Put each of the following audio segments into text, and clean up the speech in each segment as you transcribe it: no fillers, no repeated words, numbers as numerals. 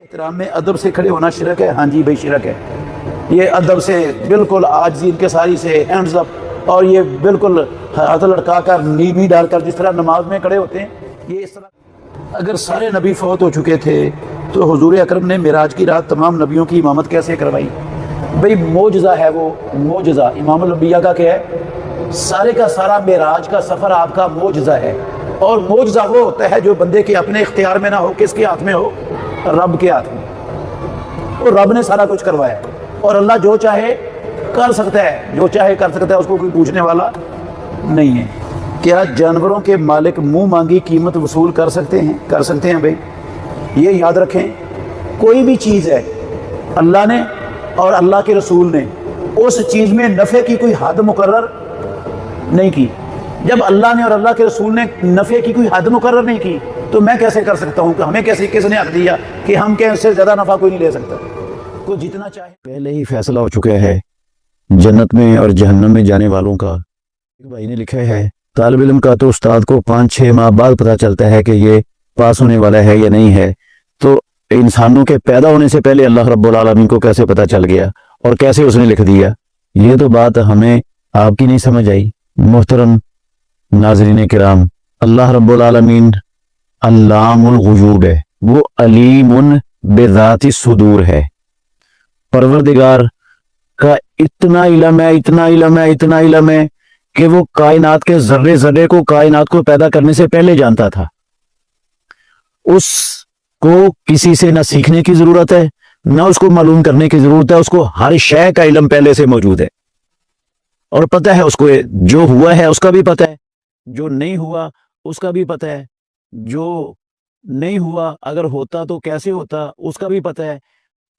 احترام میں ادب سے کھڑے ہونا شرک ہے؟ ہاں جی بھائی شرک ہے. یہ ادب سے بالکل عاجزی انکساری سے ہینڈز اپ اور یہ بالکل ہاتھ لڑکا کر نیوی ڈال کر جس طرح نماز میں کھڑے ہوتے ہیں یہ اس طرح. اگر سارے نبی فوت ہو چکے تھے تو حضور اکرم نے معراج کی رات تمام نبیوں کی امامت کیسے کروائی؟ بھئی معجزہ ہے وہ معجزہ. امام الانبیاء کا کیا ہے؟ سارے کا سارا معراج کا سفر آپ کا معجزہ ہے. اور معجزہ وہ ہوتا ہے جو بندے کے اپنے اختیار میں نہ ہو. کس کے ہاتھ میں ہو؟ رب کے ہاتھ میں. اور رب نے سارا کچھ کروایا اور اللہ جو چاہے کر سکتا ہے. جو چاہے کر سکتا ہے, اس کو کوئی پوچھنے والا نہیں ہے. کیا جانوروں کے مالک منہ مانگی قیمت وصول کر سکتے ہیں؟ کر سکتے ہیں بھائی. یہ یاد رکھیں, کوئی بھی چیز ہے اللہ نے اور اللہ کے رسول نے اس چیز میں نفع کی کوئی حد مقرر نہیں کی. جب اللہ نے اور اللہ کے رسول نے نفع کی کوئی حد مقرر نہیں کی تو میں کیسے کر سکتا ہوں کہ ہمیں کیسے کس نے حق دیا کہ ہم کہ اس سے زیادہ نفع کوئی نہیں لے سکتا. کوئی جتنا چاہے. پہلے ہی فیصلہ ہو چکا ہے جنت میں اور جہنم میں جانے والوں کا. ایک بھائی نے لکھا ہے طالب علم کا تو استاد کو 5-6 ماہ بعد پتہ چلتا ہے کہ یہ پاس ہونے والا ہے یا نہیں ہے, تو انسانوں کے پیدا ہونے سے پہلے اللہ رب العالمین کو کیسے پتہ چل گیا اور کیسے اس نے لکھ دیا؟ یہ تو بات ہمیں آپ کی نہیں سمجھ آئی. محترم ناظرین کرام, اللہ رب العالمین علام الغیوب ہے, وہ علیم بذات الصدور ہے. پروردگار کا اتنا علم ہے, اتنا علم ہے, اتنا علم ہے کہ وہ کائنات کے ذرے ذرے کو کائنات کو پیدا کرنے سے پہلے جانتا تھا. اس کو کسی سے نہ سیکھنے کی ضرورت ہے نہ اس کو معلوم کرنے کی ضرورت ہے. اس کو ہر شے کا علم پہلے سے موجود ہے اور پتہ ہے اس کو جو ہوا ہے اس کا بھی پتہ ہے, جو نہیں ہوا اس کا بھی پتہ ہے, جو نہیں ہوا اگر ہوتا تو کیسے ہوتا اس کا بھی پتہ ہے.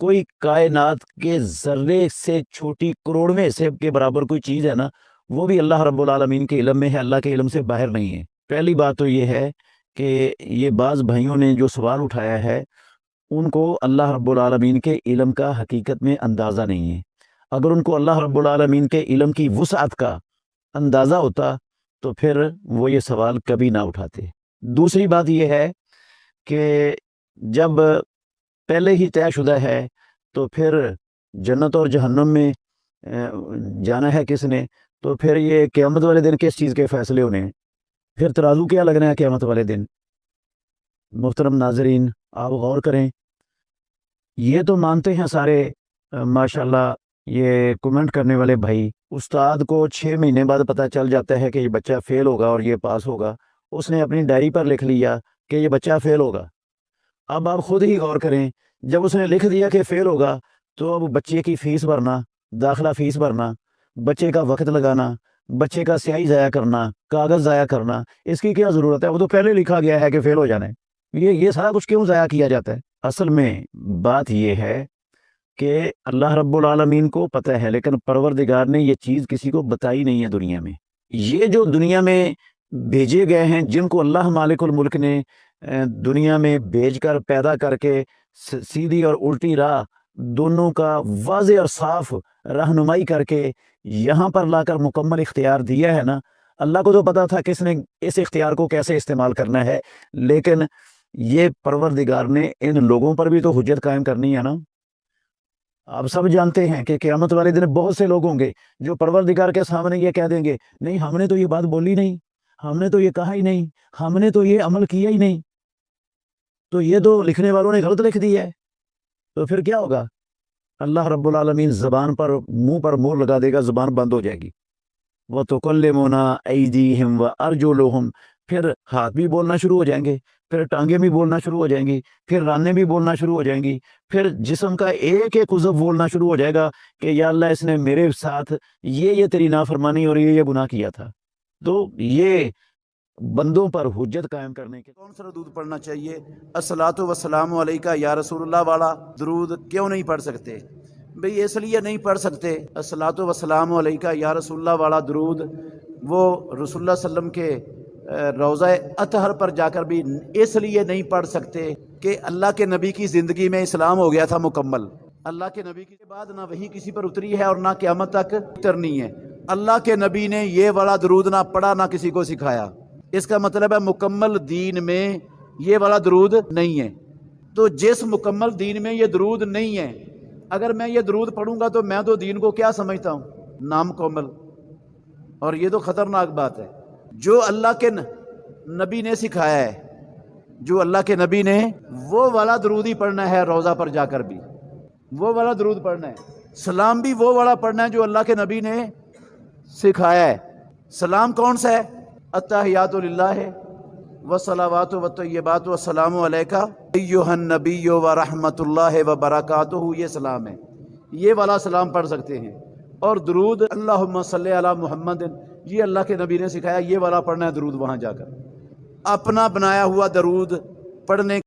کوئی کائنات کے ذرے سے چھوٹی کروڑویں حصے کے برابر کوئی چیز ہے نا, وہ بھی اللہ رب العالمین کے علم میں ہے, اللہ کے علم سے باہر نہیں ہے. پہلی بات تو یہ ہے کہ یہ بعض بھائیوں نے جو سوال اٹھایا ہے ان کو اللہ رب العالمین کے علم کا حقیقت میں اندازہ نہیں ہے. اگر ان کو اللہ رب العالمین کے علم کی وسعت کا اندازہ ہوتا تو پھر وہ یہ سوال کبھی نہ اٹھاتے. دوسری بات یہ ہے کہ جب پہلے ہی طے شدہ ہے تو پھر جنت اور جہنم میں جانا ہے کس نے, تو پھر یہ قیامت والے دن کس چیز کے فیصلے ہونے ہیں؟ پھر ترازو کیا لگنا ہے قیامت والے دن؟ محترم ناظرین آپ غور کریں. یہ تو مانتے ہیں سارے ماشاءاللہ یہ کمنٹ کرنے والے بھائی, استاد کو 6 مہینے بعد پتہ چل جاتا ہے کہ یہ بچہ فیل ہوگا اور یہ پاس ہوگا. اس نے اپنی ڈائری پر لکھ لیا کہ یہ بچہ فیل ہوگا. اب آپ خود ہی غور کریں, جب اس نے لکھ دیا کہ فیل ہوگا تو اب بچے کی فیس بھرنا, داخلہ فیس بھرنا, بچے کا وقت لگانا, بچے کا سیاہی ضائع کرنا, کاغذ ضائع کرنا, اس کی کیا ضرورت ہے؟ وہ تو پہلے لکھا گیا ہے کہ فیل ہو جانا ہے. یہ سارا کچھ کیوں ضائع کیا جاتا ہے؟ اصل میں بات یہ ہے کہ اللہ رب العالمین کو پتہ ہے لیکن پروردگار نے یہ چیز کسی کو بتائی نہیں ہے. دنیا میں یہ جو دنیا میں بھیجے گئے ہیں جن کو اللہ مالک الملک نے دنیا میں بھیج کر پیدا کر کے سیدھی اور الٹی راہ دونوں کا واضح اور صاف رہنمائی کر کے یہاں پر لا کر مکمل اختیار دیا ہے نا, اللہ کو تو پتا تھا کس نے اس اختیار کو کیسے استعمال کرنا ہے, لیکن یہ پروردگار نے ان لوگوں پر بھی تو حجت قائم کرنی ہے نا. آپ سب جانتے ہیں کہ قیامت والے دن بہت سے لوگ ہوں گے جو پروردگار کے سامنے یہ کہہ دیں گے نہیں ہم نے تو یہ بات بولی نہیں, ہم نے تو یہ کہا ہی نہیں, ہم نے تو یہ عمل کیا ہی نہیں, تو یہ تو لکھنے والوں نے غلط لکھ دیا ہے. تو پھر کیا ہوگا؟ اللہ رب العالمین زبان پر منہ پر مہر لگا دے گا, زبان بند ہو جائے گی. وَتُكَلِّمُنَا أَيْدِيهِمْ وَأَرْجُلُهُمْ, پھر ہاتھ بھی بولنا شروع ہو جائیں گے, پھر ٹانگیں بھی بولنا شروع ہو جائیں گی, پھر رانیں بھی بولنا شروع ہو جائیں گی, پھر جسم کا ایک ایک عضو بولنا شروع ہو جائے گا کہ یا اللہ اس نے میرے ساتھ یہ تیری نافرمانی اور یہ گناہ کیا تھا. تو یہ بندوں پر حجت قائم کرنے کے کون سا درود پڑھنا چاہیے؟ الصلاۃ والسلام علیکہ یا رسول اللہ والا درود کیوں نہیں پڑھ سکتے؟ بھئی اس لیے نہیں پڑھ سکتے. الصلاۃ والسلام علیکہ یا رسول اللہ والا درود وہ رسول اللہ صلی اللہ علیہ وسلم کے روضہ اطہر پر جا کر بھی اس لیے نہیں پڑھ سکتے کہ اللہ کے نبی کی زندگی میں اسلام ہو گیا تھا مکمل. اللہ کے نبی کے بعد نہ وہی کسی پر اتری ہے اور نہ قیامت تک اترنی ہے. اللہ کے نبی نے یہ والا درود نہ پڑھا نہ کسی کو سکھایا. اس کا مطلب ہے مکمل دین میں یہ والا درود نہیں ہے. تو جس مکمل دین میں یہ درود نہیں ہے، اگر میں یہ درود پڑھوں گا تو میں تو دین کو کیا سمجھتا ہوں؟ نامکمل. اور یہ تو خطرناک بات ہے. جو اللہ کے نبی نے سکھایا ہے، جو اللہ کے نبی نے، وہ والا درود ہی پڑھنا ہے. روضہ پر جا کر بھی وہ والا درود پڑھنا ہے. سلام بھی وہ والا پڑھنا ہے جو اللہ کے نبی نے سکھایا ہے. سلام کون سا ہے؟ التحیات للہ والصلوات والطیبات والسلام علیکہ ایھا النبی ورحمۃ اللہ وبرکاتہ. یہ سلام ہے، یہ والا سلام پڑھ سکتے ہیں. اور درود اللہم صلی علی محمد، یہ اللہ کے نبی نے سکھایا، یہ والا پڑھنا ہے درود وہاں جا کر. اپنا بنایا ہوا درود پڑھنے